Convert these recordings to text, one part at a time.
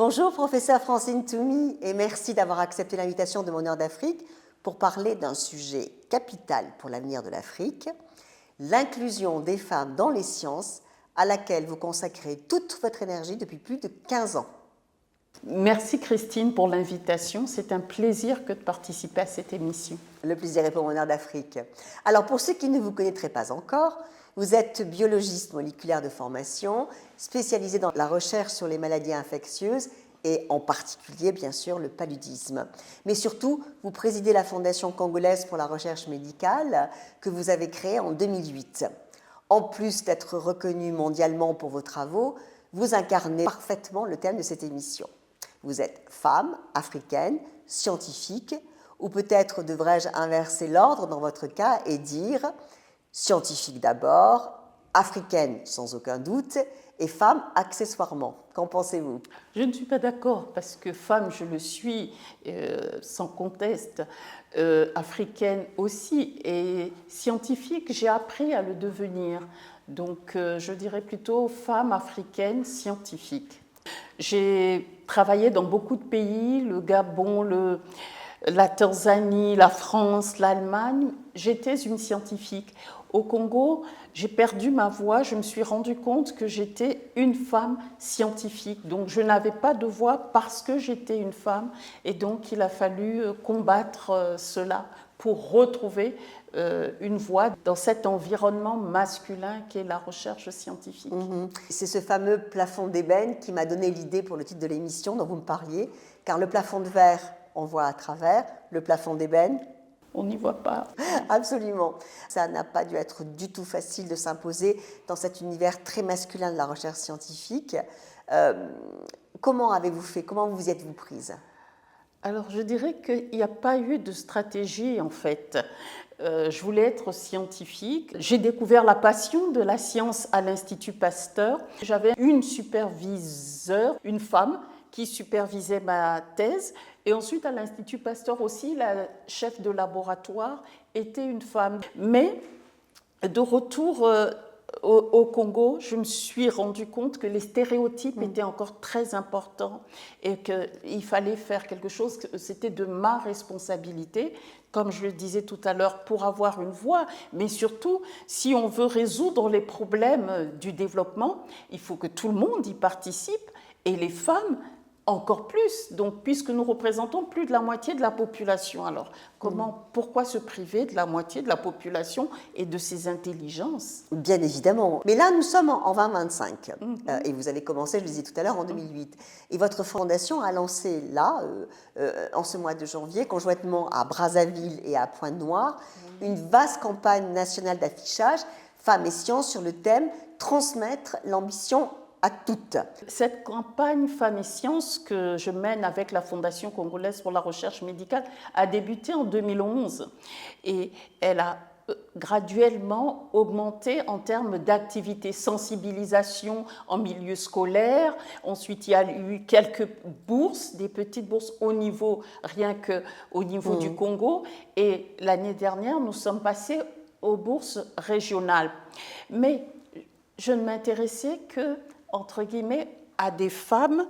Bonjour, professeur Francine Toumi, et merci d'avoir accepté l'invitation de Mon Heure d'Afrique pour parler d'un sujet capital pour l'avenir de l'Afrique, l'inclusion des femmes dans les sciences, à laquelle vous consacrez toute votre énergie depuis plus de 15 ans. Merci Christine pour l'invitation. C'est un plaisir que de participer à cette émission. Le plaisir est pour Mon Heure d'Afrique. Alors, pour ceux qui ne vous connaîtraient pas encore, vous êtes biologiste moléculaire de formation, spécialisé dans la recherche sur les maladies infectieuses et en particulier, bien sûr, le paludisme. Mais surtout, vous présidez la Fondation congolaise pour la recherche médicale que vous avez créée en 2008. En plus d'être reconnu mondialement pour vos travaux, vous incarnez parfaitement le thème de cette émission. Vous êtes femme, africaine, scientifique, ou peut-être devrais-je inverser l'ordre dans votre cas et dire scientifique d'abord, africaine sans aucun doute, et femme accessoirement. Qu'en pensez-vous? Je ne suis pas d'accord parce que femme, je le suis sans conteste, africaine aussi, et scientifique, j'ai appris à le devenir. Donc je dirais plutôt femme africaine scientifique. J'ai travaillé dans beaucoup de pays, le Gabon, la Tanzanie, la France, l'Allemagne. J'étais une scientifique. Au Congo, j'ai perdu ma voix, je me suis rendu compte que j'étais une femme scientifique. Donc je n'avais pas de voix parce que j'étais une femme, et donc il a fallu combattre cela pour retrouver une voix dans cet environnement masculin qu'est la recherche scientifique. C'est ce fameux plafond d'ébène qui m'a donné l'idée pour le titre de l'émission dont vous me parliez, car le plafond de verre, on voit à travers, le plafond d'ébène, on n'y voit pas. Absolument. Ça n'a pas dû être du tout facile de s'imposer dans cet univers très masculin de la recherche scientifique. Comment avez-vous fait? Comment vous y êtes-vous prise? Alors, je dirais qu'il n'y a pas eu de stratégie, en fait. Je voulais être scientifique. J'ai découvert la passion de la science à l'Institut Pasteur. J'avais une superviseure, une femme, qui supervisait ma thèse. Et ensuite, à l'Institut Pasteur aussi, la chef de laboratoire était une femme. Mais de retour au Congo, je me suis rendu compte que les stéréotypes étaient encore très importants et qu'il fallait faire quelque chose, c'était de ma responsabilité, comme je le disais tout à l'heure, pour avoir une voix, mais surtout, si on veut résoudre les problèmes du développement, il faut que tout le monde y participe, et les femmes encore plus, donc, puisque nous représentons plus de la moitié de la population. Alors, pourquoi se priver de la moitié de la population et de ses intelligences? Bien évidemment. Mais là, nous sommes en 2025. Et vous avez commencé, je le disais tout à l'heure, en 2008. Et votre fondation a lancé là, en ce mois de janvier, conjointement à Brazzaville et à Pointe-Noire, une vaste campagne nationale d'affichage Femmes et Sciences sur le thème « Transmettre l'ambition à toutes ». Cette campagne Femmes et Sciences que je mène avec la Fondation congolaise pour la recherche médicale a débuté en 2011 et elle a graduellement augmenté en termes d'activité, sensibilisation en milieu scolaire. Ensuite, il y a eu quelques bourses, des petites bourses au niveau, rien qu'au niveau du Congo. Et l'année dernière, nous sommes passés aux bourses régionales. Mais je ne m'intéressais que, entre guillemets, à des femmes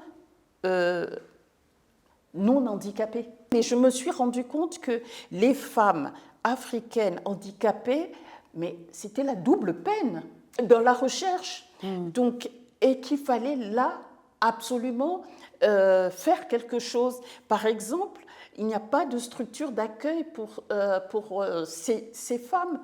non handicapées. Mais je me suis rendu compte que les femmes africaines handicapées, mais c'était la double peine dans la recherche. Donc, et qu'il fallait là absolument faire quelque chose. Par exemple, il n'y a pas de structure d'accueil pour ces femmes.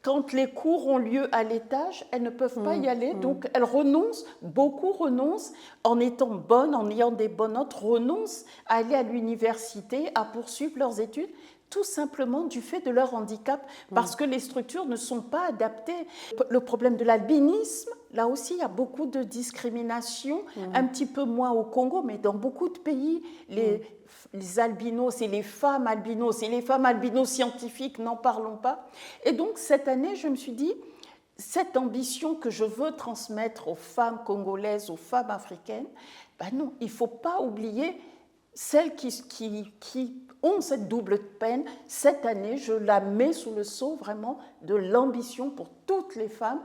Quand les cours ont lieu à l'étage, elles ne peuvent pas y aller, donc elles renoncent, beaucoup renoncent, en étant bonnes, en ayant des bonnes notes, renoncent à aller à l'université, à poursuivre leurs études, tout simplement du fait de leur handicap, parce que les structures ne sont pas adaptées. Le problème de l'albinisme, là aussi, il y a beaucoup de discrimination, un petit peu moins au Congo, mais dans beaucoup de pays, les albinos et les femmes albinos scientifiques, n'en parlons pas. Et donc, cette année, je me suis dit, cette ambition que je veux transmettre aux femmes congolaises, aux femmes africaines, ben non, il ne faut pas oublier celles qui ont cette double peine. Cette année, je la mets sous le sceau vraiment de l'ambition pour toutes les femmes,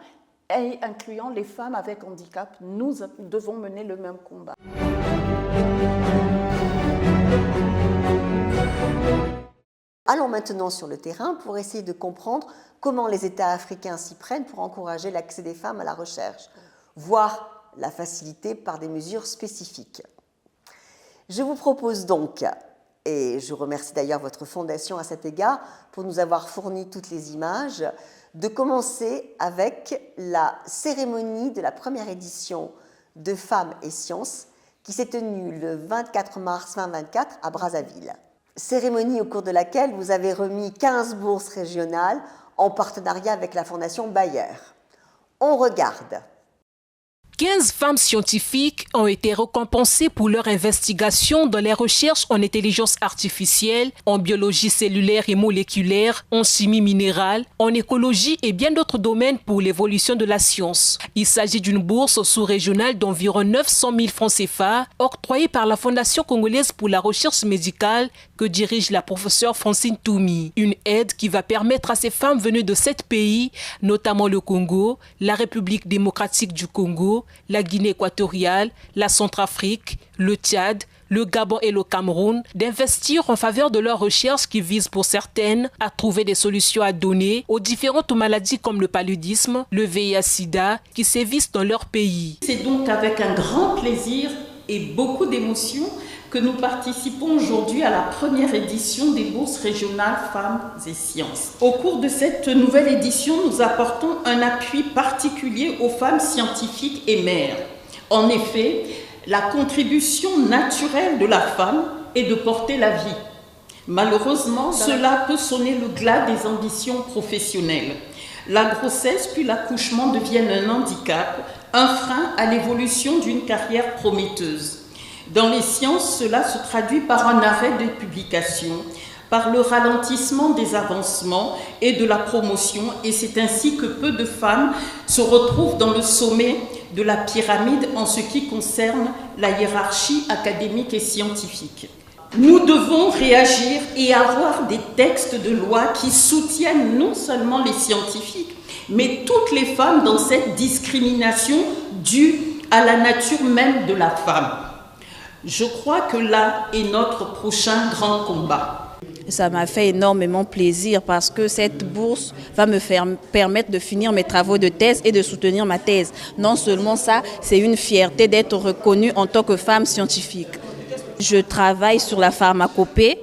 et incluant les femmes avec handicap. Nous devons mener le même combat. Allons maintenant sur le terrain pour essayer de comprendre comment les États africains s'y prennent pour encourager l'accès des femmes à la recherche, voire la faciliter par des mesures spécifiques. Je vous propose donc, et je remercie d'ailleurs votre fondation à cet égard pour nous avoir fourni toutes les images, de commencer avec la cérémonie de la première édition de Femmes et Sciences qui s'est tenue le 24 mars 2024 à Brazzaville. Cérémonie au cours de laquelle vous avez remis 15 bourses régionales en partenariat avec la Fondation Bayer. On regarde. 15 femmes scientifiques ont été récompensées pour leur investigation dans les recherches en intelligence artificielle, en biologie cellulaire et moléculaire, en chimie minérale, en écologie et bien d'autres domaines pour l'évolution de la science. Il s'agit d'une bourse sous-régionale d'environ 900 000 francs CFA, octroyée par la Fondation congolaise pour la recherche médicale que dirige la professeure Francine Toumi. Une aide qui va permettre à ces femmes venues de 7 pays, notamment le Congo, la République démocratique du Congo, la Guinée équatoriale, la Centrafrique, le Tchad, le Gabon et le Cameroun, d'investir en faveur de leurs recherches qui visent pour certaines à trouver des solutions à donner aux différentes maladies comme le paludisme, le VIH-Sida qui sévissent dans leur pays. C'est donc avec un grand plaisir et beaucoup d'émotion que nous participons aujourd'hui à la première édition des bourses régionales Femmes et Sciences. Au cours de cette nouvelle édition, nous apportons un appui particulier aux femmes scientifiques et mères. En effet, la contribution naturelle de la femme est de porter la vie. Malheureusement, cela peut sonner le glas des ambitions professionnelles. La grossesse puis l'accouchement deviennent un handicap, un frein à l'évolution d'une carrière prometteuse. Dans les sciences, cela se traduit par un arrêt des publications, par le ralentissement des avancements et de la promotion, et c'est ainsi que peu de femmes se retrouvent dans le sommet de la pyramide en ce qui concerne la hiérarchie académique et scientifique. Nous devons réagir et avoir des textes de loi qui soutiennent non seulement les scientifiques, mais toutes les femmes dans cette discrimination due à la nature même de la femme. Je crois que là est notre prochain grand combat. Ça m'a fait énormément plaisir parce que cette bourse va me permettre de finir mes travaux de thèse et de soutenir ma thèse. Non seulement ça, c'est une fierté d'être reconnue en tant que femme scientifique. Je travaille sur la pharmacopée,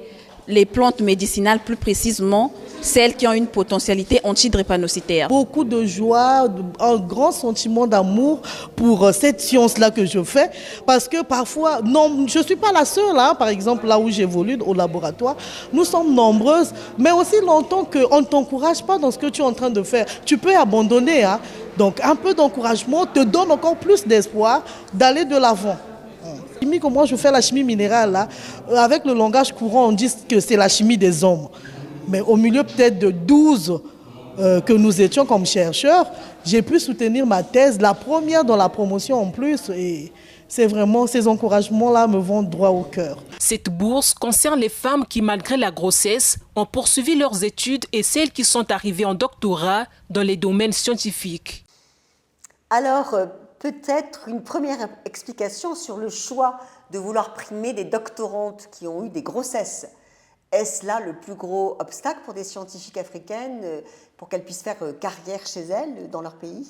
les plantes médicinales plus précisément, celles qui ont une potentialité antidrépanocytaire. Beaucoup de joie, un grand sentiment d'amour pour cette science-là que je fais, parce que parfois, non, je ne suis pas la seule, hein, par exemple là où j'évolue au laboratoire, nous sommes nombreuses, mais aussi longtemps qu'on ne t'encourage pas dans ce que tu es en train de faire. Tu peux abandonner, hein. Donc un peu d'encouragement te donne encore plus d'espoir d'aller de l'avant. Comme moi je fais la chimie minérale, là, avec le langage courant on dit que c'est la chimie des hommes. Mais au milieu peut-être de 12 que nous étions comme chercheurs, j'ai pu soutenir ma thèse, la première dans la promotion en plus. Et c'est vraiment, ces encouragements-là me vont droit au cœur. Cette bourse concerne les femmes qui, malgré la grossesse, ont poursuivi leurs études et celles qui sont arrivées en doctorat dans les domaines scientifiques. Alors, peut-être une première explication sur le choix de vouloir primer des doctorantes qui ont eu des grossesses. Est-ce là le plus gros obstacle pour des scientifiques africaines pour qu'elles puissent faire carrière chez elles dans leur pays,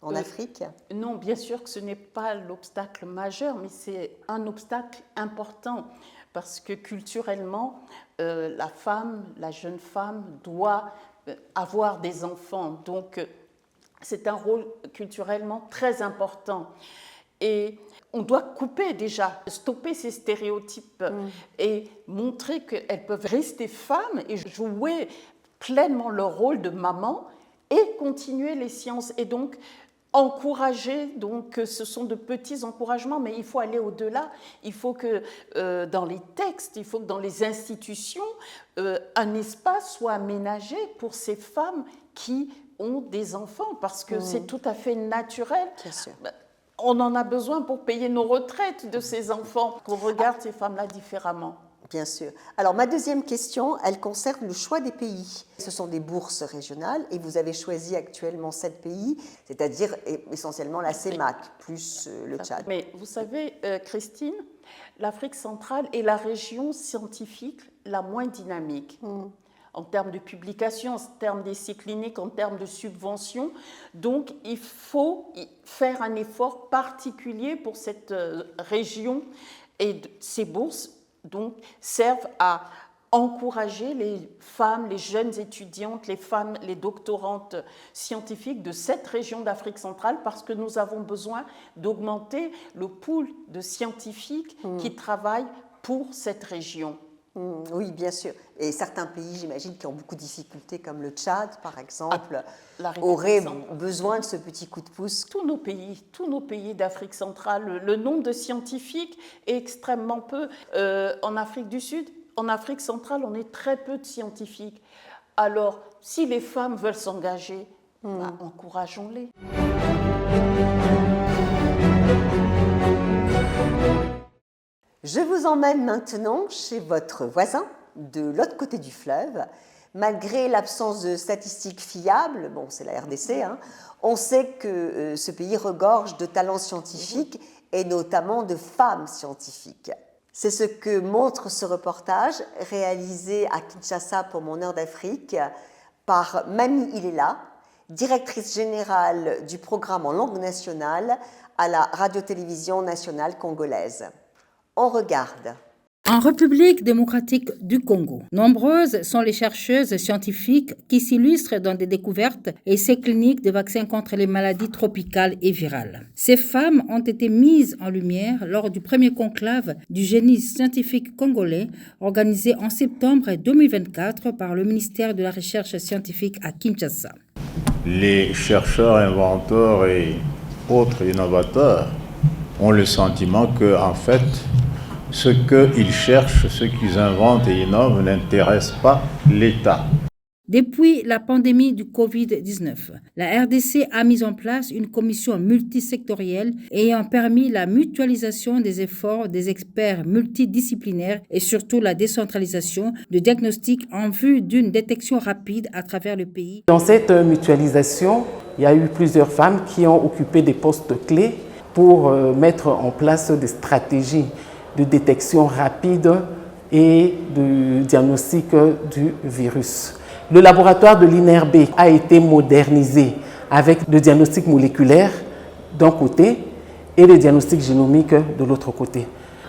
en Afrique? Non, bien sûr que ce n'est pas l'obstacle majeur, mais c'est un obstacle important parce que culturellement, la femme, la jeune femme doit avoir des enfants. Donc, c'est un rôle culturellement très important. Et on doit couper déjà, stopper ces stéréotypes et montrer qu'elles peuvent rester femmes et jouer pleinement leur rôle de maman et continuer les sciences. Et donc, encourager, donc ce sont de petits encouragements, mais il faut aller au-delà. Il faut que dans les textes, il faut que dans les institutions, un espace soit aménagé pour ces femmes qui ont des enfants, parce que c'est tout à fait naturel. Bien sûr. On en a besoin pour payer nos retraites de ces enfants, qu'on regarde ces femmes-là différemment. Bien sûr. Alors, ma deuxième question, elle concerne le choix des pays. Ce sont des bourses régionales et vous avez choisi actuellement 7 pays, c'est-à-dire essentiellement la CEMAC, plus le Tchad. Mais vous savez, Christine, l'Afrique centrale est la région scientifique la moins dynamique. En termes de publications, en termes d'essais cliniques, en termes de subventions. Donc, il faut faire un effort particulier pour cette région. Et ces bourses donc, servent à encourager les femmes, les jeunes étudiantes, les femmes, les doctorantes scientifiques de cette région d'Afrique centrale parce que nous avons besoin d'augmenter le pool de scientifiques qui travaillent pour cette région. Oui, bien sûr. Et certains pays, j'imagine, qui ont beaucoup de difficultés, comme le Tchad, par exemple, auraient besoin de ce petit coup de pouce. Tous nos pays d'Afrique centrale, le nombre de scientifiques est extrêmement peu. En Afrique du Sud, en Afrique centrale, on est très peu de scientifiques. Alors, si les femmes veulent s'engager, encourageons-les. Je vous emmène maintenant chez votre voisin, de l'autre côté du fleuve. Malgré l'absence de statistiques fiables, bon, c'est la RDC, on sait que ce pays regorge de talents scientifiques et notamment de femmes scientifiques. C'est ce que montre ce reportage réalisé à Kinshasa pour Mon Heure d'Afrique par Mami Ilela, directrice générale du programme en langue nationale à la radio-télévision nationale congolaise. On regarde. En République démocratique du Congo, nombreuses sont les chercheuses scientifiques qui s'illustrent dans des découvertes et essais cliniques de vaccins contre les maladies tropicales et virales. Ces femmes ont été mises en lumière lors du premier conclave du génie scientifique congolais organisé en septembre 2024 par le ministère de la Recherche scientifique à Kinshasa. Les chercheurs, inventeurs et autres innovateurs ont le sentiment que, en fait, ce qu'ils cherchent, ce qu'ils inventent et innovent n'intéresse pas l'État. Depuis la pandémie du Covid-19, la RDC a mis en place une commission multisectorielle ayant permis la mutualisation des efforts des experts multidisciplinaires et surtout la décentralisation de diagnostics en vue d'une détection rapide à travers le pays. Dans cette mutualisation, il y a eu plusieurs femmes qui ont occupé des postes clés pour mettre en place des stratégies de détection rapide et de diagnostic du virus. Le laboratoire de l'INRB a été modernisé avec le diagnostic moléculaire d'un côté et le diagnostic génomique de l'autre côté.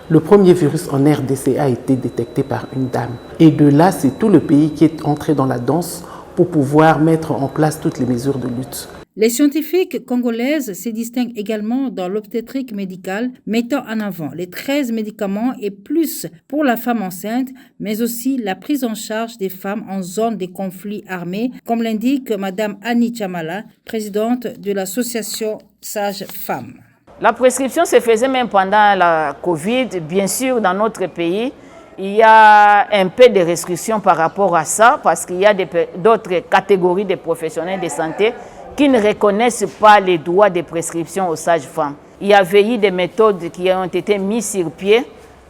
Le premier virus en RDC a été détecté par une dame. Et de là, c'est tout le pays qui est entré dans la danse pour pouvoir mettre en place toutes les mesures de lutte. Les scientifiques congolaises se distinguent également dans l'obstétrique médicale, mettant en avant les 13 médicaments et plus pour la femme enceinte, mais aussi la prise en charge des femmes en zone de conflits armés, comme l'indique Mme Annie Chamala, présidente de l'association Sages Femmes. La prescription se faisait même pendant la Covid. Bien sûr, dans notre pays, il y a un peu de restrictions par rapport à ça, parce qu'il y a d'autres catégories de professionnels de santé qui ne reconnaissent pas les droits de prescription aux sages-femmes. Il y avait eu des méthodes qui ont été mises sur pied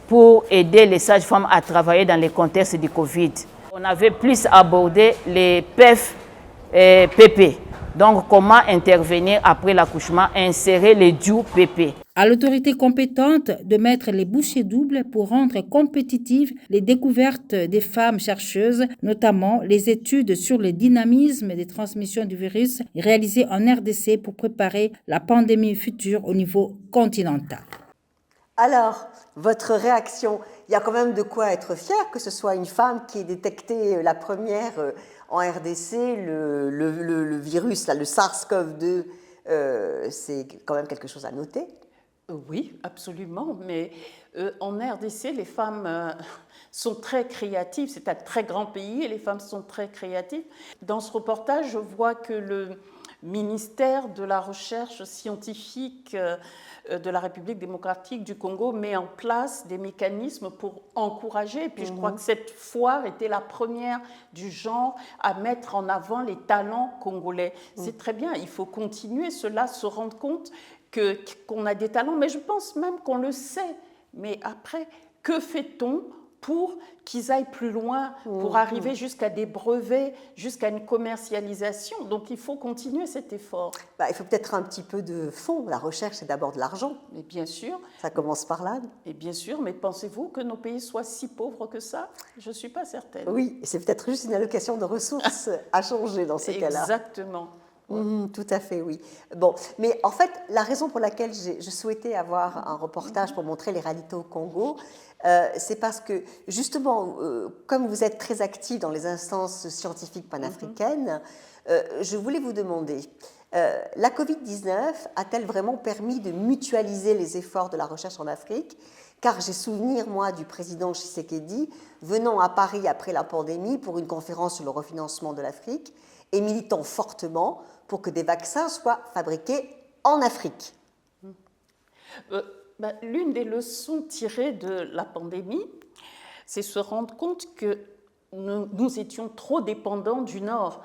pour aider les sages-femmes à travailler dans le contexte du Covid. On avait plus abordé les PEF-PP. Donc, comment intervenir après l'accouchement, insérer les DIU-PP. À l'autorité compétente de mettre les bouchées doubles pour rendre compétitives les découvertes des femmes chercheuses, notamment les études sur le dynamisme des transmissions du virus réalisées en RDC pour préparer la pandémie future au niveau continental. Alors, votre réaction, il y a quand même de quoi être fier que ce soit une femme qui ait détecté la première en RDC le virus, là, le SARS-CoV-2, c'est quand même quelque chose à noter. Oui, absolument, mais en RDC, les femmes sont très créatives. C'est un très grand pays et les femmes sont très créatives. Dans ce reportage, je vois que le ministère de la Recherche scientifique de la République démocratique du Congo met en place des mécanismes pour encourager. Et puis je crois que cette foire était la première du genre à mettre en avant les talents congolais. C'est très bien, il faut continuer cela, se rendre compte qu'on a des talents, mais je pense même qu'on le sait. Mais après, que fait-on pour qu'ils aillent plus loin, pour arriver jusqu'à des brevets, jusqu'à une commercialisation. Donc il faut continuer cet effort. Il faut peut-être un petit peu de fonds. La recherche, c'est d'abord de l'argent. Mais bien sûr. Ça commence par là. Et bien sûr, mais pensez-vous que nos pays soient si pauvres que ça? Je ne suis pas certaine. Oui, c'est peut-être juste une allocation de ressources à changer dans ces cas-là. Exactement. Tout à fait, oui. Bon, mais en fait, la raison pour laquelle je souhaitais avoir un reportage pour montrer les réalités au Congo, c'est parce que, justement, comme vous êtes très actif dans les instances scientifiques panafricaines, je voulais vous demander, la Covid-19 a-t-elle vraiment permis de mutualiser les efforts de la recherche en Afrique? Car j'ai souvenir, moi, du président Tshisekedi venant à Paris après la pandémie pour une conférence sur le refinancement de l'Afrique et militant fortement pour que des vaccins soient fabriqués en Afrique. L'une des leçons tirées de la pandémie, c'est se rendre compte que nous étions trop dépendants du Nord.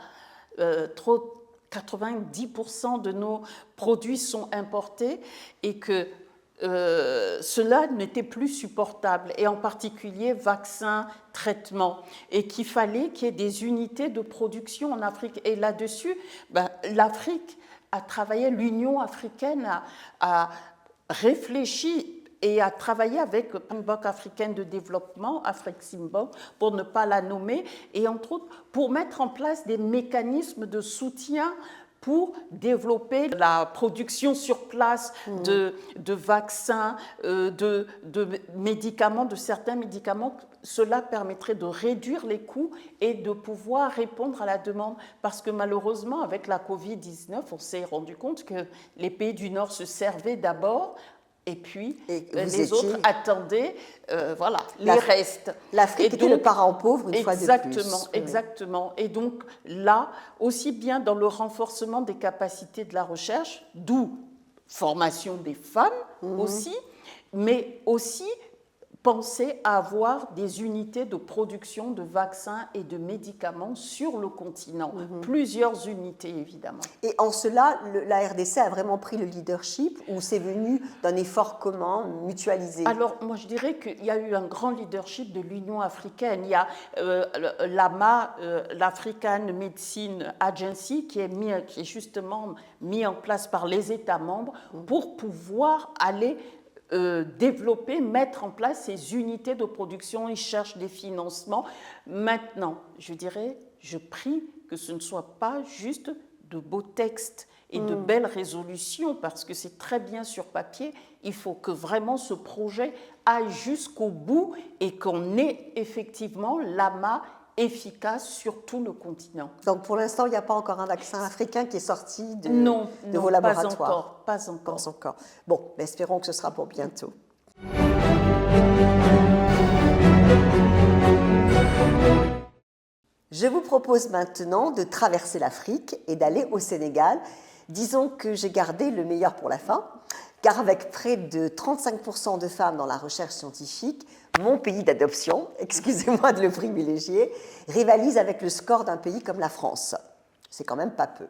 90% de nos produits sont importés et que cela n'était plus supportable, et en particulier vaccins, traitements, et qu'il fallait qu'il y ait des unités de production en Afrique. Et là-dessus, l'Afrique a travaillé, l'Union africaine a réfléchi et a travaillé avec la Banque africaine de développement, Afreximbank, pour ne pas la nommer, et entre autres pour mettre en place des mécanismes de soutien pour développer la production sur place de vaccins, de médicaments, de certains médicaments. Cela permettrait de réduire les coûts et de pouvoir répondre à la demande. Parce que malheureusement, avec la Covid-19, on s'est rendu compte que les pays du Nord se servaient d'abord, et puis les autres attendaient les restes. L'Afrique était le parent pauvre une fois de plus. Exactement. Et donc là, aussi bien dans le renforcement des capacités de la recherche, d'où formation des femmes aussi, mais aussi penser à avoir des unités de production de vaccins et de médicaments sur le continent. Plusieurs unités, évidemment. Et en cela, la RDC a vraiment pris le leadership, ou c'est venu d'un effort commun, mutualisé? Alors, moi, je dirais qu'il y a eu un grand leadership de l'Union africaine. Il y a l'AMA, l'African Medicine Agency, qui est justement mis en place par les États membres pour pouvoir aller développer, mettre en place ces unités de production. Ils cherchent des financements. Maintenant, je dirais, je prie que ce ne soit pas juste de beaux textes et de belles résolutions, parce que c'est très bien sur papier. Il faut que vraiment ce projet aille jusqu'au bout et qu'on ait effectivement l'AMA efficace sur tout le continent. Donc pour l'instant, il n'y a pas encore un vaccin africain qui est sorti de vos laboratoires? Pas encore. Bon, mais espérons que ce sera pour bientôt. Je vous propose maintenant de traverser l'Afrique et d'aller au Sénégal. Disons que j'ai gardé le meilleur pour la fin, car avec près de 35% de femmes dans la recherche scientifique, mon pays d'adoption, excusez-moi de le privilégier, rivalise avec le score d'un pays comme la France. C'est quand même pas peu.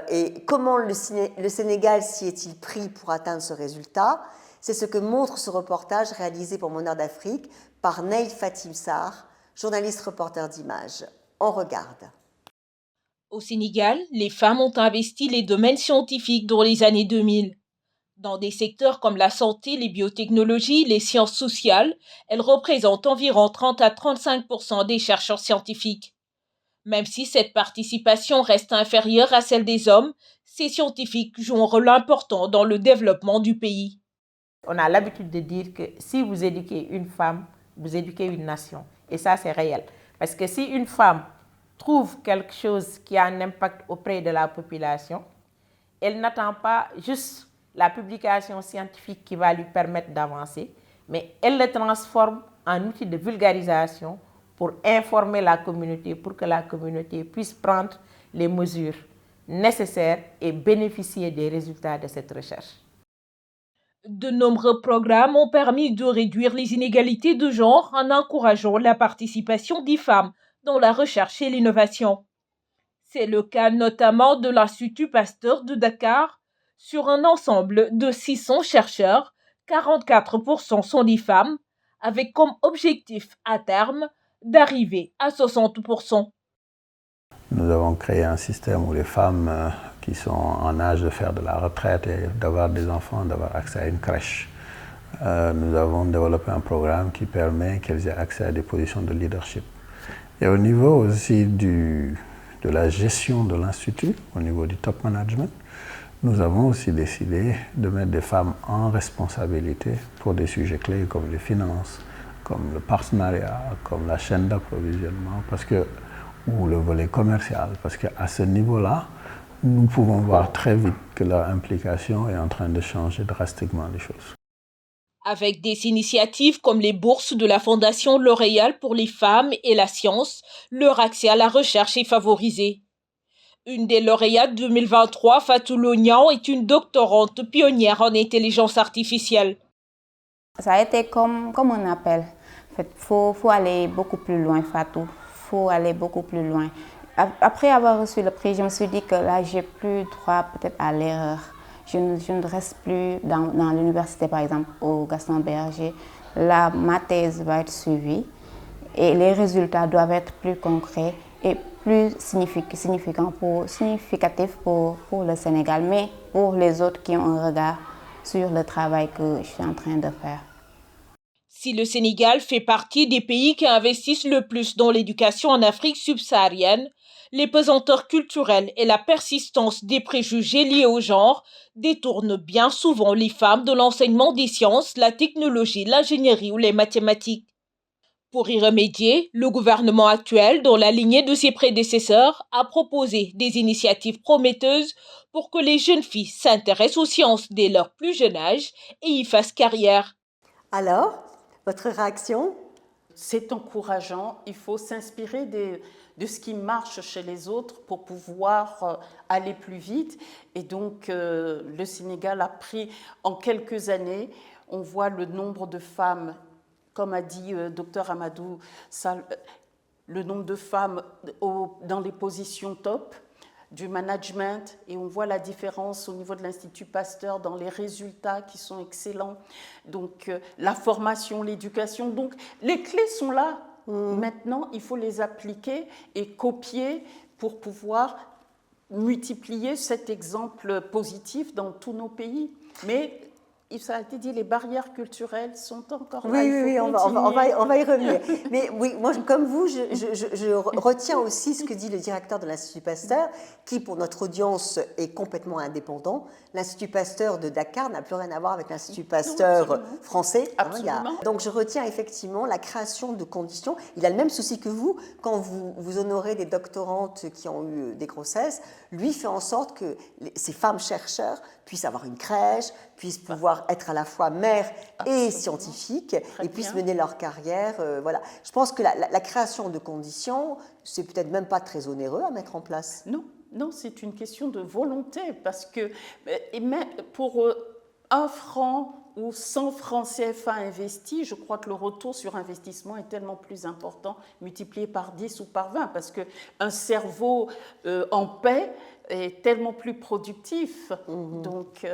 Et comment le Sénégal s'y est-il pris pour atteindre ce résultat? C'est ce que montre ce reportage réalisé pour Mon Heure d'Afrique par Neil Fatim Sarr, journaliste reporter d'images. On regarde. Au Sénégal, les femmes ont investi les domaines scientifiques dans les années 2000. Dans des secteurs comme la santé, les biotechnologies, les sciences sociales, elles représentent environ 30 à 35% des chercheurs scientifiques. Même si cette participation reste inférieure à celle des hommes, ces scientifiques jouent un rôle important dans le développement du pays. On a l'habitude de dire que si vous éduquez une femme, vous éduquez une nation. Et ça, c'est réel. Parce que si une femme trouve quelque chose qui a un impact auprès de la population, elle n'attend pas juste la publication scientifique qui va lui permettre d'avancer, mais elle le transforme en outil de vulgarisation pour informer la communauté, pour que la communauté puisse prendre les mesures nécessaires et bénéficier des résultats de cette recherche. De nombreux programmes ont permis de réduire les inégalités de genre en encourageant la participation des femmes dans la recherche et l'innovation. C'est le cas notamment de l'Institut Pasteur de Dakar. Sur un ensemble de 600 chercheurs, 44% sont des femmes, avec comme objectif à terme d'arriver à 60%. Nous avons créé un système où les femmes qui sont en âge de faire de la retraite et d'avoir des enfants, d'avoir accès à une crèche. Nous avons développé un programme qui permet qu'elles aient accès à des positions de leadership. Et au niveau aussi de la gestion de l'Institut, au niveau du top management, nous avons aussi décidé de mettre des femmes en responsabilité pour des sujets clés comme les finances, comme le partenariat, comme la chaîne d'approvisionnement, ou le volet commercial, parce qu'à ce niveau-là, nous pouvons voir très vite que leur implication est en train de changer drastiquement les choses. Avec des initiatives comme les bourses de la Fondation L'Oréal pour les femmes et la science, leur accès à la recherche est favorisé. Une des lauréates 2023, Fatou Lognan, est une doctorante pionnière en intelligence artificielle. Ça a été comme un appel. En fait, faut aller beaucoup plus loin, Fatou. Faut aller beaucoup plus loin. Après avoir reçu le prix, je me suis dit que là, j'ai plus droit peut-être à l'erreur. Je ne reste plus dans l'université, par exemple, au Gaston Berger. Là, ma thèse va être suivie et les résultats doivent être plus concrets et plus significatifs pour le Sénégal, mais pour les autres qui ont un regard sur le travail que je suis en train de faire. Si le Sénégal fait partie des pays qui investissent le plus dans l'éducation en Afrique subsaharienne, les pesanteurs culturelles et la persistance des préjugés liés au genre détournent bien souvent les femmes de l'enseignement des sciences, la technologie, l'ingénierie ou les mathématiques. Pour y remédier, le gouvernement actuel, dans la lignée de ses prédécesseurs, a proposé des initiatives prometteuses pour que les jeunes filles s'intéressent aux sciences dès leur plus jeune âge et y fassent carrière. Alors, votre réaction ? C'est encourageant. Il faut s'inspirer de ce qui marche chez les autres pour pouvoir aller plus vite. Et donc, le Sénégal a pris en quelques années, on voit le nombre de femmes, comme a dit Dr Amadou, le nombre de femmes dans les positions top du management, et on voit la différence au niveau de l'Institut Pasteur dans les résultats qui sont excellents. Donc, la formation, l'éducation, donc les clés sont là. Maintenant, il faut les appliquer et copier pour pouvoir multiplier cet exemple positif dans tous nos pays. Mais ça a été dit, les barrières culturelles sont encore là. Oui, on va y revenir. Mais oui, moi, comme vous, je retiens aussi ce que dit le directeur de l'Institut Pasteur, qui, pour notre audience, est complètement indépendant. L'Institut Pasteur de Dakar n'a plus rien à voir avec l'Institut Pasteur français. Absolument. Donc, je retiens effectivement la création de conditions. Il a le même souci que vous. Quand vous honorez des doctorantes qui ont eu des grossesses, lui fait en sorte que ces femmes chercheurs puissent avoir une crèche, puissent pouvoir être à la fois mères et scientifiques, et puissent mener leur carrière. Voilà. Je pense que la création de conditions, c'est peut-être même pas très onéreux à mettre en place. Non, c'est une question de volonté, parce que pour 1 franc ou 100 francs CFA investis, je crois que le retour sur investissement est tellement plus important, multiplié par 10 ou par 20, parce qu'un cerveau en paix est tellement plus productif. Donc,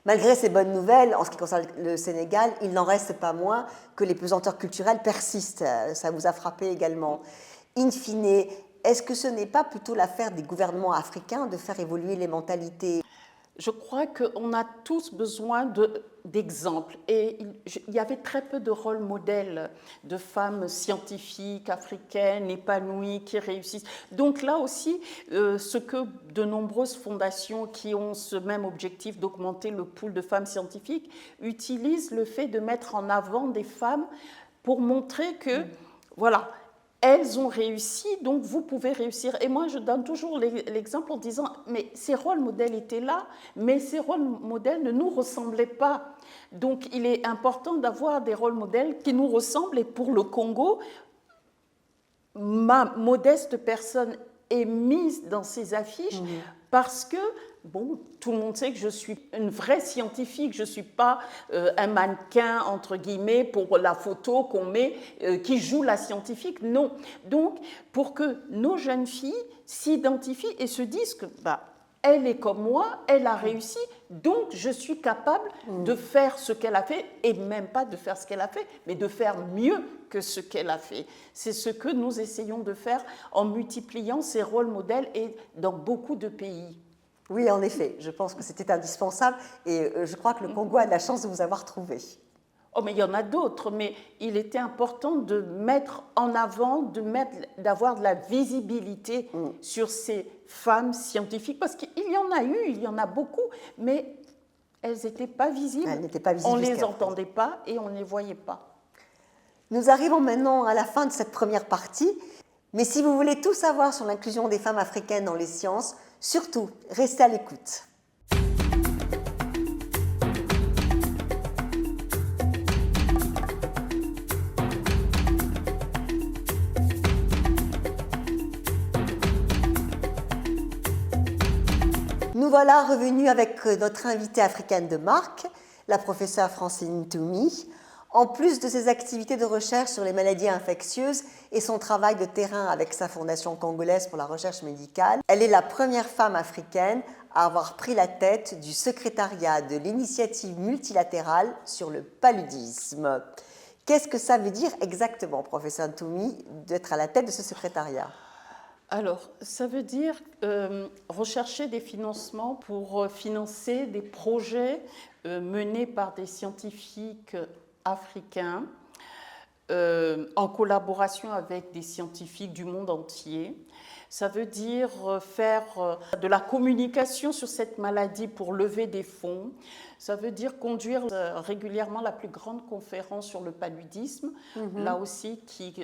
malgré ces bonnes nouvelles, en ce qui concerne le Sénégal, il n'en reste pas moins que les pesanteurs culturelles persistent. Ça vous a frappé également. In fine, est-ce que ce n'est pas plutôt l'affaire des gouvernements africains de faire évoluer les mentalités ? Je crois qu'on a tous besoin d'exemples. Et il y avait très peu de rôles modèles de femmes scientifiques, africaines, épanouies, qui réussissent. Donc là aussi, ce que de nombreuses fondations qui ont ce même objectif d'augmenter le pool de femmes scientifiques utilisent le fait de mettre en avant des femmes pour montrer que, voilà, elles ont réussi, donc vous pouvez réussir. Et moi, je donne toujours l'exemple en disant, mais ces rôles modèles étaient là, mais ces rôles modèles ne nous ressemblaient pas. Donc, il est important d'avoir des rôles modèles qui nous ressemblent. Et pour le Congo, ma modeste personne est mise dans ces affiches parce que, bon, tout le monde sait que je suis une vraie scientifique, je ne suis pas un mannequin, entre guillemets, pour la photo qu'on met, qui joue la scientifique, non. Donc, pour que nos jeunes filles s'identifient et se disent que, elle est comme moi, elle a réussi, Donc, je suis capable de faire ce qu'elle a fait, et même pas de faire ce qu'elle a fait, mais de faire mieux que ce qu'elle a fait. C'est ce que nous essayons de faire en multipliant ces rôles modèles et dans beaucoup de pays. Oui, en effet, je pense que c'était indispensable et je crois que le Congo a de la chance de vous avoir trouvé. Oh, mais il y en a d'autres, mais il était important de mettre en avant, d'avoir de la visibilité sur ces femmes scientifiques, parce qu'il y en a eu, il y en a beaucoup, mais elles n'étaient pas visibles. Elles n'étaient pas visibles. On ne les entendait pas et on ne les voyait pas. Nous arrivons maintenant à la fin de cette première partie, mais si vous voulez tout savoir sur l'inclusion des femmes africaines dans les sciences, surtout, restez à l'écoute. Nous voilà revenus avec notre invitée africaine de marque, la professeure Francine Toumi. En plus de ses activités de recherche sur les maladies infectieuses et son travail de terrain avec sa fondation congolaise pour la recherche médicale, elle est la première femme africaine à avoir pris la tête du secrétariat de l'initiative multilatérale sur le paludisme. Qu'est-ce que ça veut dire exactement, professeur Toumi, d'être à la tête de ce secrétariat ? Alors, ça veut dire rechercher des financements pour financer des projets menés par des scientifiques africains en collaboration avec des scientifiques du monde entier. Ça veut dire faire de la communication sur cette maladie pour lever des fonds. Ça veut dire conduire régulièrement la plus grande conférence sur le paludisme, là aussi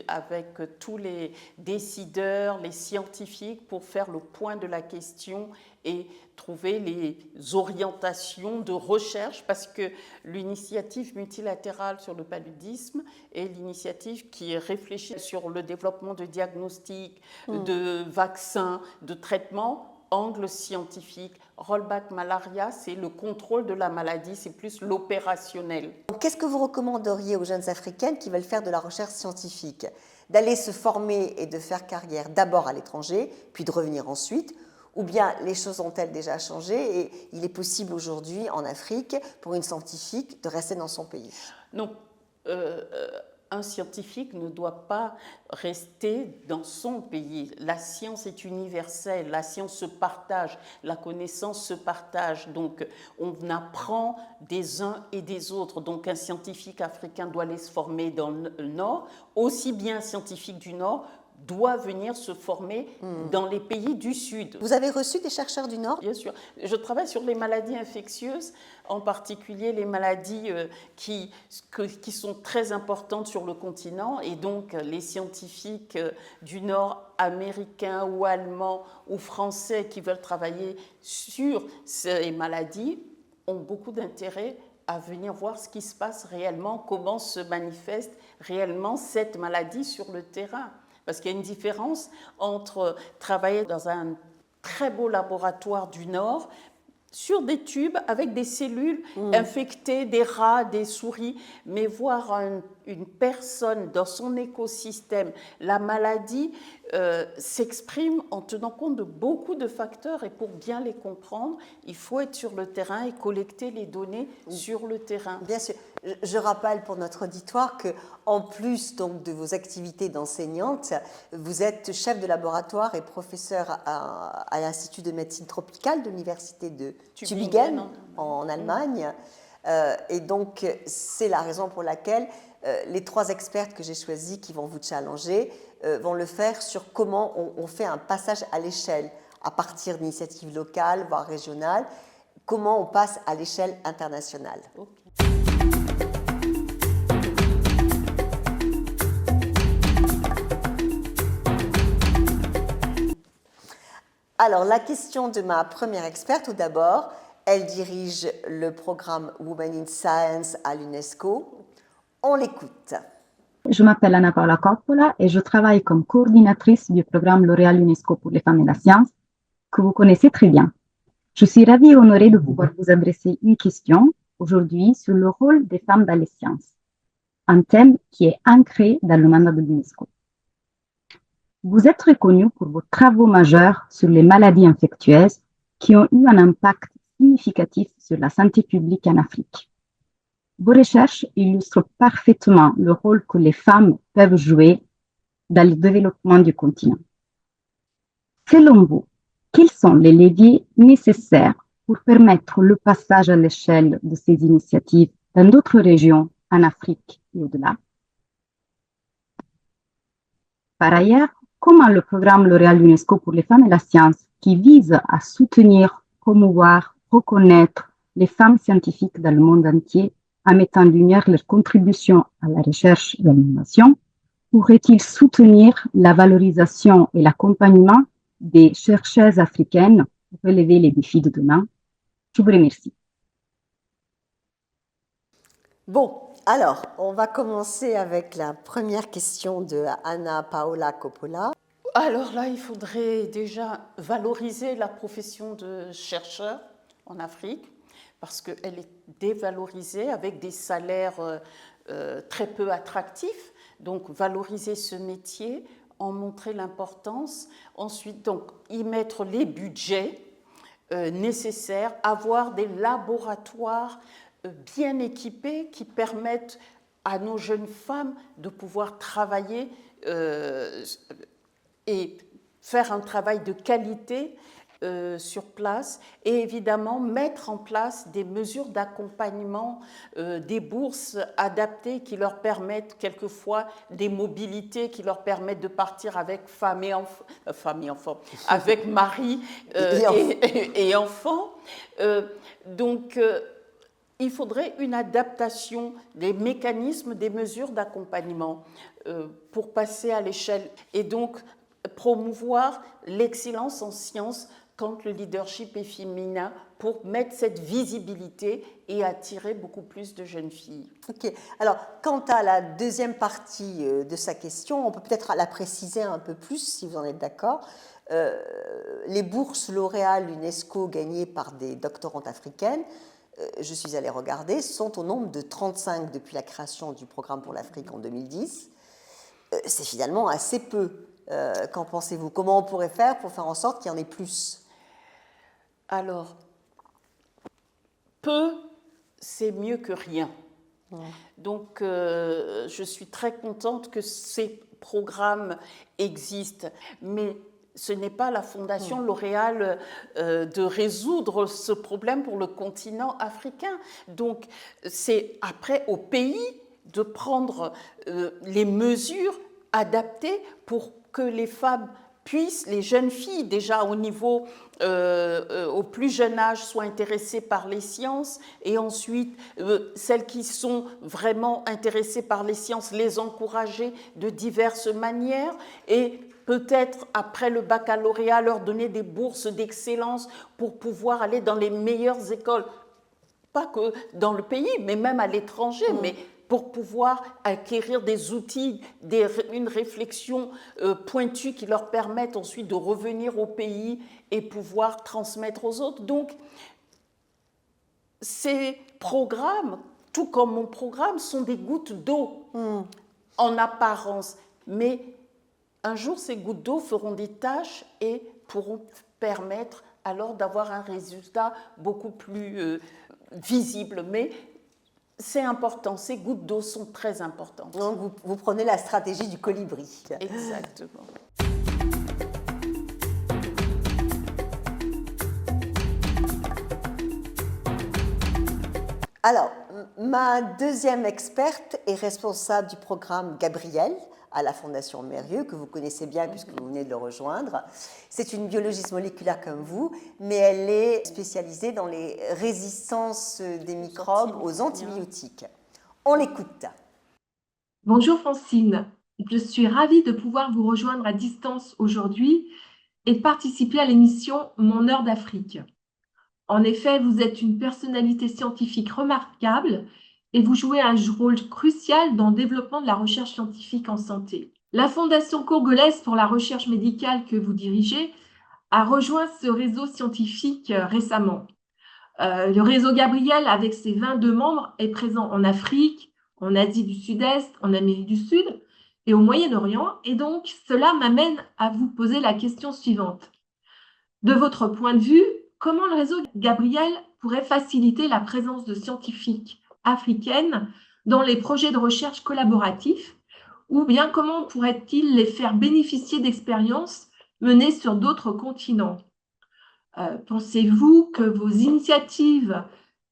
avec tous les décideurs, les scientifiques, pour faire le point de la question et trouver les orientations de recherche, parce que l'initiative multilatérale sur le paludisme est l'initiative qui réfléchit sur le développement de diagnostics, de vaccins, de traitements, angle scientifique. Rollback malaria, c'est le contrôle de la maladie, c'est plus l'opérationnel. Qu'est-ce que vous recommanderiez aux jeunes Africaines qui veulent faire de la recherche scientifique ? D'aller se former et de faire carrière d'abord à l'étranger, puis de revenir ensuite ? Ou bien les choses ont-elles déjà changé et il est possible aujourd'hui en Afrique pour une scientifique de rester dans son pays ? Non. Un scientifique ne doit pas rester dans son pays. La science est universelle, la science se partage, la connaissance se partage. Donc, on apprend des uns et des autres. Donc, un scientifique africain doit aller se former dans le Nord, aussi bien un scientifique du Nord doit venir se former dans les pays du Sud. Vous avez reçu des chercheurs du Nord ? Bien sûr. Je travaille sur les maladies infectieuses, en particulier les maladies qui sont très importantes sur le continent. Et donc, les scientifiques du Nord, américains ou allemands ou français qui veulent travailler sur ces maladies ont beaucoup d'intérêt à venir voir ce qui se passe réellement, comment se manifeste réellement cette maladie sur le terrain. Parce qu'il y a une différence entre travailler dans un très beau laboratoire du Nord, sur des tubes avec des cellules infectées, des rats, des souris, mais voir une personne dans son écosystème, la maladie s'exprime en tenant compte de beaucoup de facteurs et pour bien les comprendre, il faut être sur le terrain et collecter les données sur le terrain. Bien sûr. Je rappelle pour notre auditoire qu'en plus donc, de vos activités d'enseignante, vous êtes chef de laboratoire et professeur à l'Institut de médecine tropicale de l'université de Tübingen en Allemagne. Et donc, c'est la raison pour laquelle les 3 expertes que j'ai choisies qui vont vous challenger vont le faire sur comment on fait un passage à l'échelle à partir d'initiatives locales, voire régionales, comment on passe à l'échelle internationale. Okay. Alors, la question de ma première experte, tout d'abord, elle dirige le programme Women in Science à l'UNESCO. On l'écoute. Je m'appelle Anna Paola Coppola et je travaille comme coordinatrice du programme L'Oréal UNESCO pour les femmes et la science, que vous connaissez très bien. Je suis ravie et honorée de pouvoir vous adresser une question aujourd'hui sur le rôle des femmes dans les sciences, un thème qui est ancré dans le mandat de l'UNESCO. Vous êtes reconnus pour vos travaux majeurs sur les maladies infectieuses qui ont eu un impact significatifs sur la santé publique en Afrique. Vos recherches illustrent parfaitement le rôle que les femmes peuvent jouer dans le développement du continent. Selon vous, quels sont les leviers nécessaires pour permettre le passage à l'échelle de ces initiatives dans d'autres régions en Afrique et au-delà? Par ailleurs, comment le programme L'Oréal UNESCO pour les femmes et la science, qui vise à soutenir, promouvoir, reconnaître les femmes scientifiques dans le monde entier en mettant en lumière leur contribution à la recherche et à l'innovation, pourrait-il soutenir la valorisation et l'accompagnement des chercheuses africaines pour relever les défis de demain? Je vous remercie. Bon, alors, on va commencer avec la première question de Anna Paola Coppola. Alors là, il faudrait déjà valoriser la profession de chercheur en Afrique, parce qu'elle est dévalorisée avec des salaires très peu attractifs. Donc, valoriser ce métier, en montrer l'importance. Ensuite, donc, y mettre les budgets nécessaires, avoir des laboratoires bien équipés qui permettent à nos jeunes femmes de pouvoir travailler et faire un travail de qualité sur place, et évidemment mettre en place des mesures d'accompagnement, des bourses adaptées qui leur permettent quelquefois des mobilités qui leur permettent de partir avec femme et enfant, avec mari et enfants. Donc il faudrait une adaptation des mécanismes, des mesures d'accompagnement pour passer à l'échelle et donc promouvoir l'excellence en sciences quand le leadership est féminin, pour mettre cette visibilité et attirer beaucoup plus de jeunes filles. Ok. Alors, quant à la deuxième partie de sa question, on peut peut-être la préciser un peu plus, si vous en êtes d'accord. Les bourses L'Oréal UNESCO gagnées par des doctorantes africaines, je suis allée regarder, sont au nombre de 35 depuis la création du programme pour l'Afrique en 2010. C'est finalement assez peu. Qu'en pensez-vous? Comment on pourrait faire pour faire en sorte qu'il y en ait plus? Alors, peu, c'est mieux que rien. Donc, je suis très contente que ces programmes existent, mais ce n'est pas la Fondation L'Oréal de résoudre ce problème pour le continent africain. Donc, c'est après au pays de prendre les mesures adaptées pour que les femmes puissent, les jeunes filles déjà au niveau, au plus jeune âge, soient intéressées par les sciences, et ensuite celles qui sont vraiment intéressées par les sciences, les encourager de diverses manières, et peut-être après le baccalauréat leur donner des bourses d'excellence pour pouvoir aller dans les meilleures écoles, pas que dans le pays, mais même à l'étranger, mais pour pouvoir acquérir des outils, une réflexion pointue qui leur permettent ensuite de revenir au pays et pouvoir transmettre aux autres. Donc, ces programmes, tout comme mon programme, sont des gouttes d'eau en apparence. Mais un jour, ces gouttes d'eau feront des taches et pourront permettre alors d'avoir un résultat beaucoup plus visible. Mais c'est important, ces gouttes d'eau sont très importantes. Donc vous prenez la stratégie du colibri. Exactement. Alors, ma deuxième experte est responsable du programme Gabrielle à la Fondation Mérieux, que vous connaissez bien puisque vous venez de le rejoindre. C'est une biologiste moléculaire comme vous, mais elle est spécialisée dans les résistances des microbes aux antibiotiques. On l'écoute. Bonjour Francine, je suis ravie de pouvoir vous rejoindre à distance aujourd'hui et de participer à l'émission Mon heure d'Afrique. En effet, vous êtes une personnalité scientifique remarquable et vous jouez un rôle crucial dans le développement de la recherche scientifique en santé. La Fondation congolaise pour la recherche médicale que vous dirigez a rejoint ce réseau scientifique récemment. Le réseau Gabrielle, avec ses 22 membres, est présent en Afrique, en Asie du Sud-Est, en Amérique du Sud et au Moyen-Orient. Et donc, cela m'amène à vous poser la question suivante. De votre point de vue, comment le réseau Gabrielle pourrait faciliter la présence de scientifiques africaines dans les projets de recherche collaboratifs, ou bien comment pourrait-il les faire bénéficier d'expériences menées sur d'autres continents? Pensez-vous que vos initiatives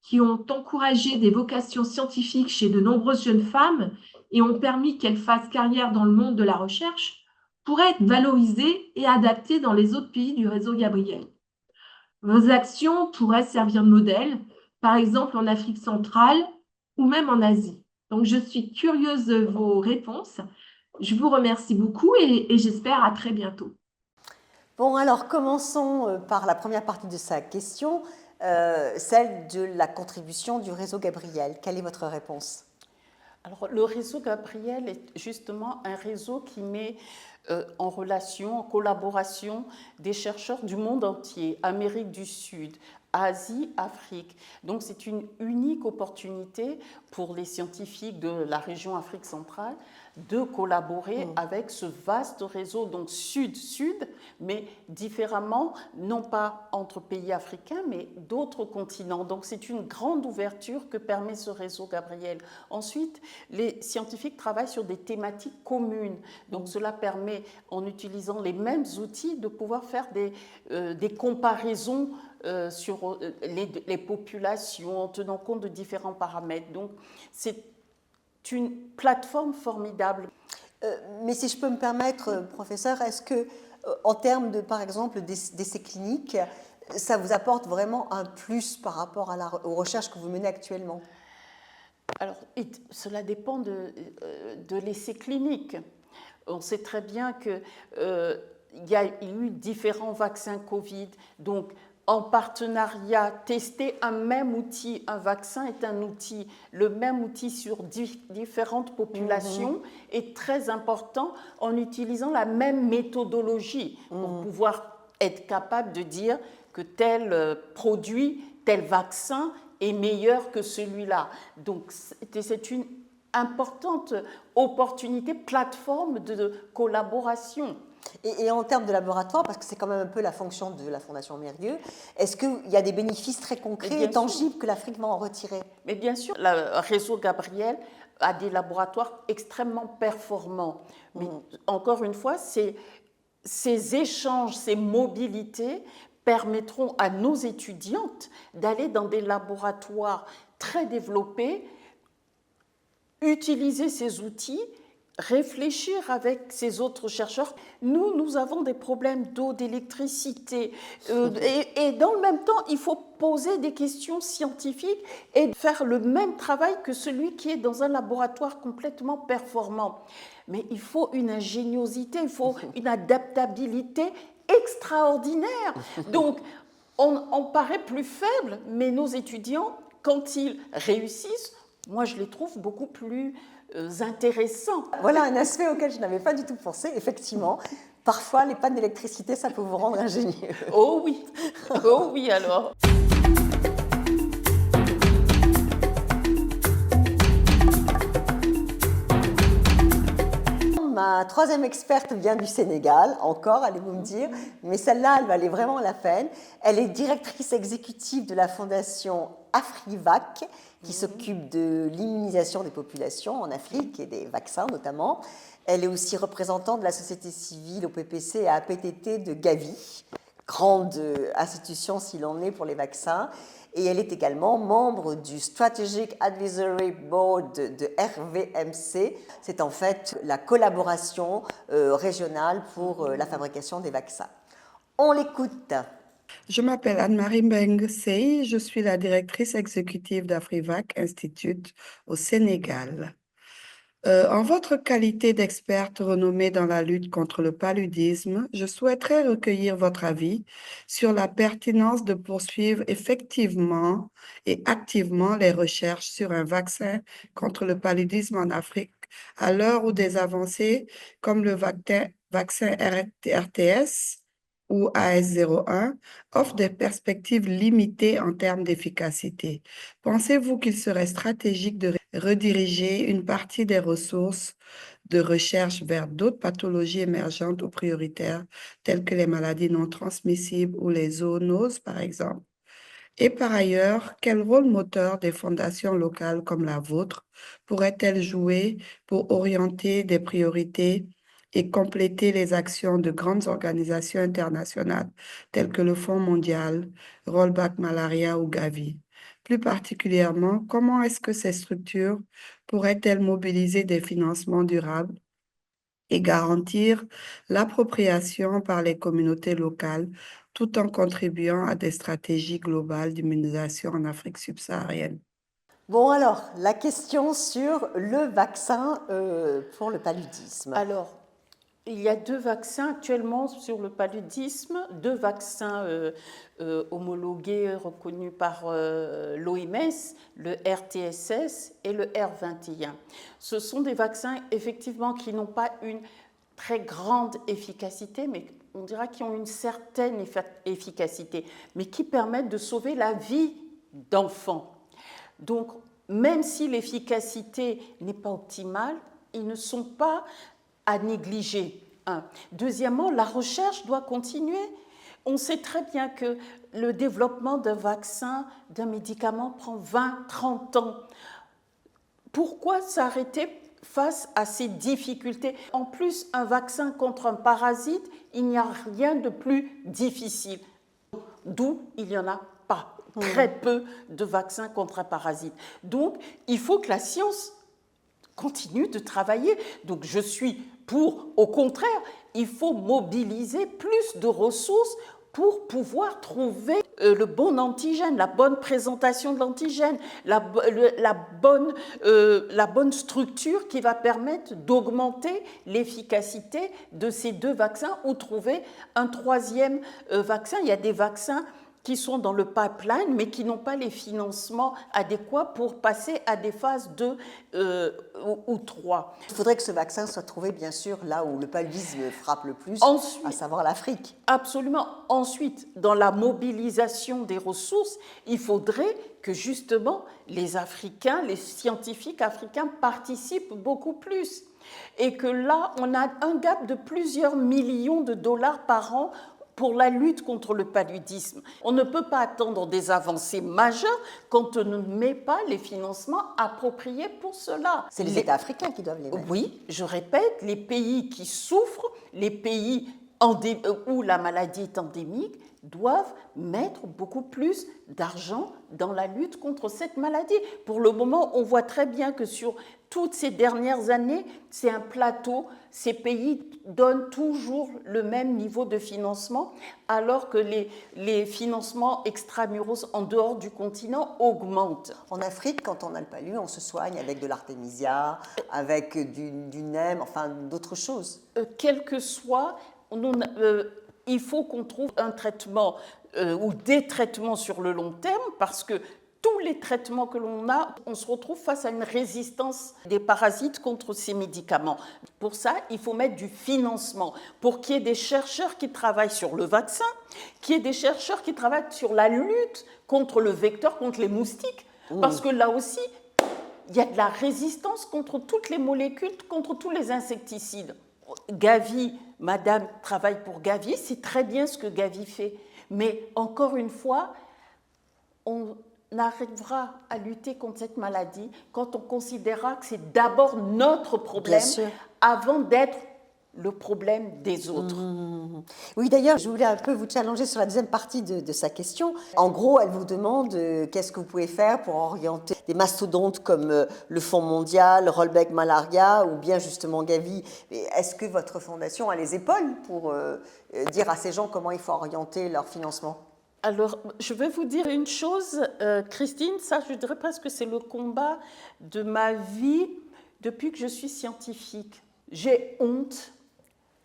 qui ont encouragé des vocations scientifiques chez de nombreuses jeunes femmes et ont permis qu'elles fassent carrière dans le monde de la recherche pourraient être valorisées et adaptées dans les autres pays du réseau Gabriel? Vos actions pourraient servir de modèle, par exemple en Afrique centrale ou même en Asie. Donc, je suis curieuse de vos réponses. Je vous remercie beaucoup et j'espère à très bientôt. Bon, alors commençons par la première partie de sa question, celle de la contribution du réseau Gabriel. Quelle est votre réponse? Alors, le réseau Gabriel est justement un réseau qui met en relation, en collaboration des chercheurs du monde entier, Amérique du Sud, Asie, Afrique. Donc c'est une unique opportunité pour les scientifiques de la région Afrique centrale de collaborer avec ce vaste réseau, donc sud-sud, mais différemment, non pas entre pays africains, mais d'autres continents. Donc c'est une grande ouverture que permet ce réseau Gabriel. Ensuite, les scientifiques travaillent sur des thématiques communes. Donc cela permet, en utilisant les mêmes outils, de pouvoir faire des comparaisons sur les populations en tenant compte de différents paramètres. Donc c'est une plateforme formidable. Mais si je peux me permettre, professeur, est-ce que, en termes de, par exemple, d'essais cliniques, ça vous apporte vraiment un plus par rapport aux recherches que vous menez actuellement? Alors, cela dépend de l'essai clinique. On sait très bien qu'il y a eu différents vaccins Covid, donc en partenariat, tester un même outil, un vaccin est un outil, le même outil sur différentes populations est très important en utilisant la même méthodologie pour pouvoir être capable de dire que tel produit, tel vaccin est meilleur que celui-là. Donc c'est une importante opportunité, plateforme de collaboration. Et en termes de laboratoire, parce que c'est quand même un peu la fonction de la Fondation Mérieux, est-ce qu'il y a des bénéfices très concrets et tangibles que l'Afrique va en retirer? Mais bien sûr, le réseau Gabriel a des laboratoires extrêmement performants. Mais encore une fois, ces échanges, ces mobilités permettront à nos étudiantes d'aller dans des laboratoires très développés, utiliser ces outils, réfléchir avec ces autres chercheurs. Nous avons des problèmes d'eau, d'électricité, et dans le même temps, il faut poser des questions scientifiques et faire le même travail que celui qui est dans un laboratoire complètement performant. Mais il faut une ingéniosité, il faut une adaptabilité extraordinaire. Donc, on paraît plus faible, mais nos étudiants, quand ils réussissent, moi je les trouve beaucoup plus intéressants. Voilà un aspect auquel je n'avais pas du tout pensé, effectivement. Parfois, les pannes d'électricité, ça peut vous rendre ingénieux. Oh oui alors. Ma troisième experte vient du Sénégal, encore, allez-vous me dire, mais celle-là, elle valait vraiment la peine. Elle est directrice exécutive de la fondation Afrivac, qui s'occupe de l'immunisation des populations en Afrique et des vaccins notamment. Elle est aussi représentante de la société civile au PPC et à APTT de Gavi, grande institution s'il en est pour les vaccins. Et elle est également membre du Strategic Advisory Board de RVMC. C'est en fait la collaboration régionale pour la fabrication des vaccins. On l'écoute. Je m'appelle Anne-Marie Mbengue-Sey, je suis la directrice exécutive d'Afrivac Institute au Sénégal. En votre qualité d'experte renommée dans la lutte contre le paludisme, je souhaiterais recueillir votre avis sur la pertinence de poursuivre effectivement et activement les recherches sur un vaccin contre le paludisme en Afrique, à l'heure où des avancées comme le vaccin RTS ou AS01 offrent des perspectives limitées en termes d'efficacité. Pensez-vous qu'il serait stratégique de rediriger une partie des ressources de recherche vers d'autres pathologies émergentes ou prioritaires, telles que les maladies non transmissibles ou les zoonoses, par exemple? Et par ailleurs, quel rôle moteur des fondations locales comme la vôtre pourraient-elles jouer pour orienter des priorités et compléter les actions de grandes organisations internationales telles que le Fonds mondial, Rollback Malaria ou Gavi? Plus particulièrement, comment est-ce que ces structures pourraient-elles mobiliser des financements durables et garantir l'appropriation par les communautés locales tout en contribuant à des stratégies globales d'immunisation en Afrique subsaharienne? Bon, alors, la question sur le vaccin pour le paludisme. Alors, il y a 2 vaccins actuellement sur le paludisme, 2 vaccins homologués, reconnus par l'OMS, le RTSS et le R21. Ce sont des vaccins, effectivement, qui n'ont pas une très grande efficacité, mais on dira qui ont une certaine efficacité, mais qui permettent de sauver la vie d'enfants. Donc, même si l'efficacité n'est pas optimale, ils ne sont pas à négliger. Deuxièmement, la recherche doit continuer. On sait très bien que le développement d'un vaccin, d'un médicament prend 20-30 ans. Pourquoi s'arrêter face à ces difficultés? En plus, un vaccin contre un parasite, il n'y a rien de plus difficile. D'où il n'y en a pas. Très peu de vaccins contre un parasite. Donc, il faut que la science continue de travailler. Donc, je suis pour, au contraire, il faut mobiliser plus de ressources pour pouvoir trouver le bon antigène, la bonne présentation de l'antigène, la bonne structure qui va permettre d'augmenter l'efficacité de ces 2 vaccins ou trouver un 3e vaccin. Il y a des vaccins qui sont dans le pipeline, mais qui n'ont pas les financements adéquats pour passer à des phases 2 ou 3. Il faudrait que ce vaccin soit trouvé, bien sûr, là où le paludisme frappe le plus, à savoir l'Afrique. Absolument. Ensuite, dans la mobilisation des ressources, il faudrait que, justement, les Africains, les scientifiques africains participent beaucoup plus. Et que là, on a un gap de plusieurs millions de dollars par an pour la lutte contre le paludisme. On ne peut pas attendre des avancées majeures quand on ne met pas les financements appropriés pour cela. C'est les États africains qui doivent les mettre. Oui, je répète, les pays qui souffrent, les pays où la maladie est endémique, doivent mettre beaucoup plus d'argent dans la lutte contre cette maladie. Pour le moment, on voit très bien que sur toutes ces dernières années, c'est un plateau. Ces pays donnent toujours le même niveau de financement, alors que les financements extramuros en dehors du continent augmentent. En Afrique, quand on a le palu, on se soigne avec de l'artémisia, avec du NEM, enfin d'autres choses. Quel que soit, il faut qu'on trouve un traitement ou des traitements sur le long terme, parce que tous les traitements que l'on a, on se retrouve face à une résistance des parasites contre ces médicaments. Pour ça, il faut mettre du financement pour qu'il y ait des chercheurs qui travaillent sur le vaccin, qu'il y ait des chercheurs qui travaillent sur la lutte contre le vecteur, contre les moustiques, parce que là aussi, il y a de la résistance contre toutes les molécules, contre tous les insecticides. Gavi, madame travaille pour Gavi, c'est très bien ce que Gavi fait, mais encore une fois, on arrivera à lutter contre cette maladie quand on considérera que c'est d'abord notre problème avant d'être le problème des autres. Oui, d'ailleurs, je voulais un peu vous challenger sur la deuxième partie de sa question. En gros, elle vous demande qu'est-ce que vous pouvez faire pour orienter des mastodontes comme le Fonds mondial, Rollback Malaria ou bien justement Gavi. Est-ce que votre fondation a les épaules pour dire à ces gens comment il faut orienter leur financement ? Alors, je vais vous dire une chose, Christine, ça je dirais presque que c'est le combat de ma vie depuis que je suis scientifique. J'ai honte.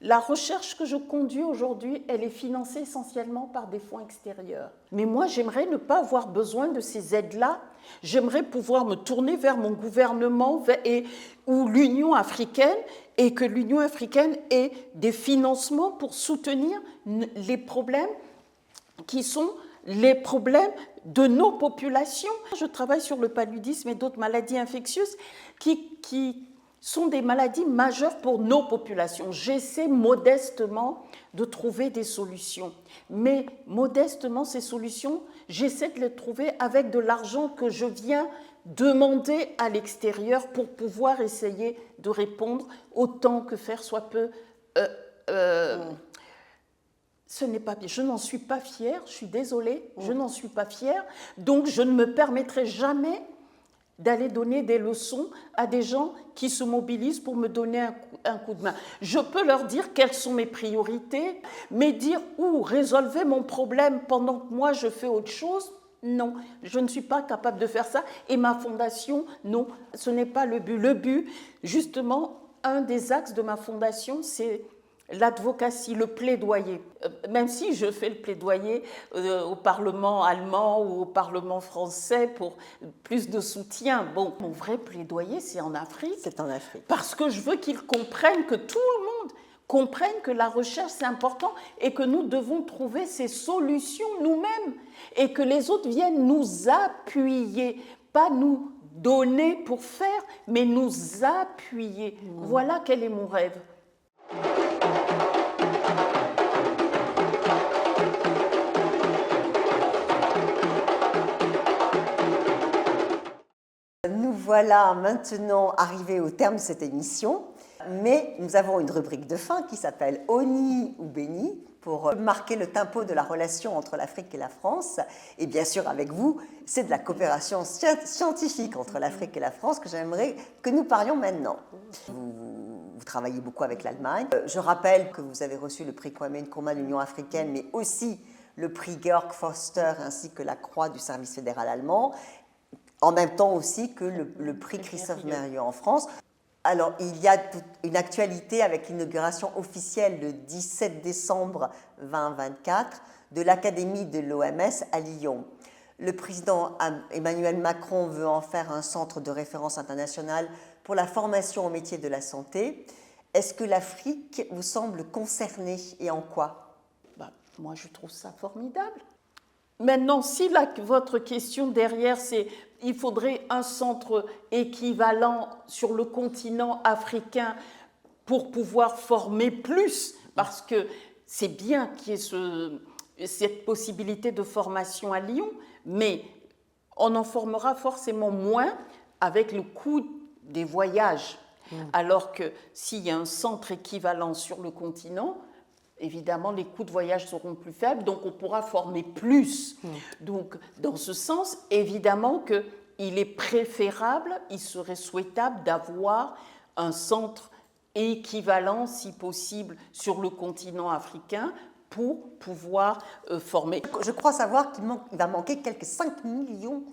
La recherche que je conduis aujourd'hui, elle est financée essentiellement par des fonds extérieurs. Mais moi, j'aimerais ne pas avoir besoin de ces aides-là. J'aimerais pouvoir me tourner vers mon gouvernement ou l'Union africaine et que l'Union africaine ait des financements pour soutenir les problèmes qui sont les problèmes de nos populations. Je travaille sur le paludisme et d'autres maladies infectieuses qui sont des maladies majeures pour nos populations. J'essaie modestement de trouver des solutions. Mais modestement, ces solutions, j'essaie de les trouver avec de l'argent que je viens demander à l'extérieur pour pouvoir essayer de répondre autant que faire soit peu. Ce n'est pas bien. Je n'en suis pas fière, je suis désolée, je n'en suis pas fière. Donc je ne me permettrai jamais d'aller donner des leçons à des gens qui se mobilisent pour me donner un coup de main. Je peux leur dire quelles sont mes priorités, mais dire résolvez mon problème pendant que moi je fais autre chose, non, je ne suis pas capable de faire ça. Et ma fondation, non, ce n'est pas le but. Le but, justement, un des axes de ma fondation, c'est l'advocacy, le plaidoyer. Même si je fais le plaidoyer au Parlement allemand ou au Parlement français pour plus de soutien, bon, mon vrai plaidoyer, c'est en Afrique. C'est en Afrique. Parce que je veux qu'ils comprennent, que tout le monde comprenne que la recherche, c'est important et que nous devons trouver ces solutions nous-mêmes et que les autres viennent nous appuyer, pas nous donner pour faire, mais nous appuyer. Voilà quel est mon rêve. Nous voilà maintenant arrivés au terme de cette émission, mais nous avons une rubrique de fin qui s'appelle « Honni ou béni » pour marquer le tempo de la relation entre l'Afrique et la France. Et bien sûr, avec vous, c'est de la coopération scientifique entre l'Afrique et la France que j'aimerais que nous parlions maintenant. Vous travaillez beaucoup avec l'Allemagne. Je rappelle que vous avez reçu le prix Kwame Nkrumah de l'Union africaine, mais aussi le prix Georg Forster ainsi que la Croix du service fédéral allemand, en même temps aussi que le prix Christophe Mérieux en France. Alors, il y a une actualité avec l'inauguration officielle le 17 décembre 2024 de l'Académie de l'OMS à Lyon. Le président Emmanuel Macron veut en faire un centre de référence international pour la formation au métier de la santé. Est-ce que l'Afrique vous semble concernée et en quoi ? Moi, je trouve ça formidable. Maintenant, si votre question derrière, c'est il faudrait un centre équivalent sur le continent africain pour pouvoir former plus, parce que c'est bien qu'il y ait cette possibilité de formation à Lyon, mais on en formera forcément moins avec le coût des voyages. Alors que s'il y a un centre équivalent sur le continent, évidemment, les coûts de voyage seront plus faibles, donc on pourra former plus. Donc, dans ce sens, évidemment qu'il est préférable, il serait souhaitable d'avoir un centre équivalent, si possible, sur le continent africain pour pouvoir former. Je crois savoir qu'il va manquer quelques 5 millions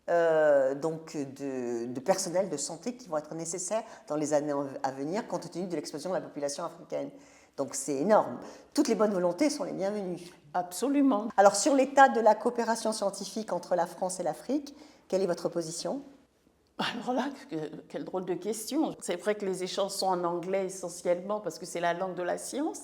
de personnel de santé qui vont être nécessaires dans les années à venir, compte tenu de l'explosion de la population africaine. Donc c'est énorme. Toutes les bonnes volontés sont les bienvenues. Absolument. Alors sur l'état de la coopération scientifique entre la France et l'Afrique, quelle est votre position ? Alors là, quelle drôle de question. C'est vrai que les échanges sont en anglais essentiellement parce que c'est la langue de la science.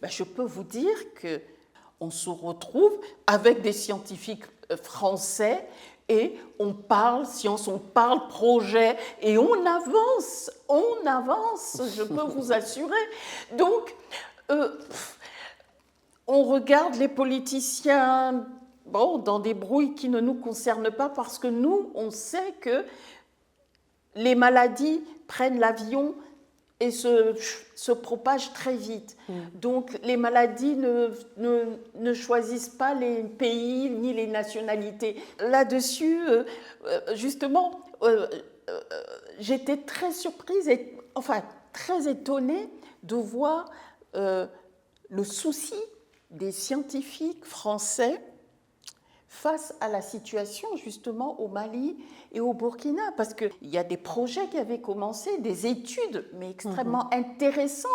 Je peux vous dire qu'on se retrouve avec des scientifiques français et on parle science, on parle projet et on avance, je peux vous assurer. Donc, on regarde les politiciens dans des brouilles qui ne nous concernent pas parce que nous, on sait que les maladies prennent l'avion et se propagent très vite. Donc, les maladies ne choisissent pas les pays ni les nationalités. Là-dessus, justement, j'étais très surprise, très étonnée de voir le souci des scientifiques français face à la situation justement au Mali et au Burkina, parce qu'il y a des projets qui avaient commencé, des études, mais extrêmement intéressantes,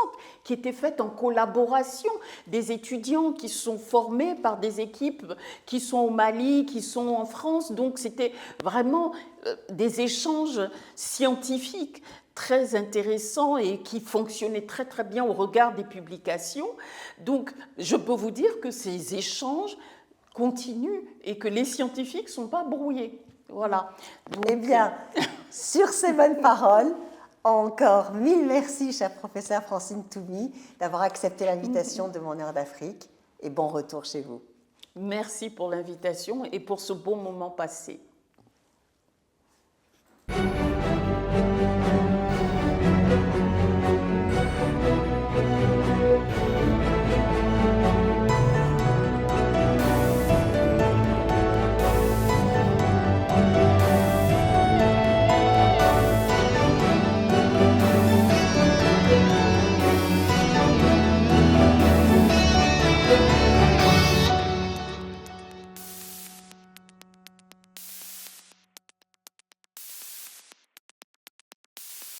qui étaient faites en collaboration, des étudiants qui sont formés par des équipes qui sont au Mali, qui sont en France, donc c'était vraiment des échanges scientifiques très intéressants et qui fonctionnaient très très bien au regard des publications. Donc je peux vous dire que ces échanges continue et que les scientifiques ne sont pas brouillés. Voilà. Donc, eh bien, sur ces bonnes paroles, Encore 1000 merci, chère professeure Francine Toumi, d'avoir accepté l'invitation de Mon Heure d'Afrique et bon retour chez vous. Merci pour l'invitation et pour ce bon moment passé.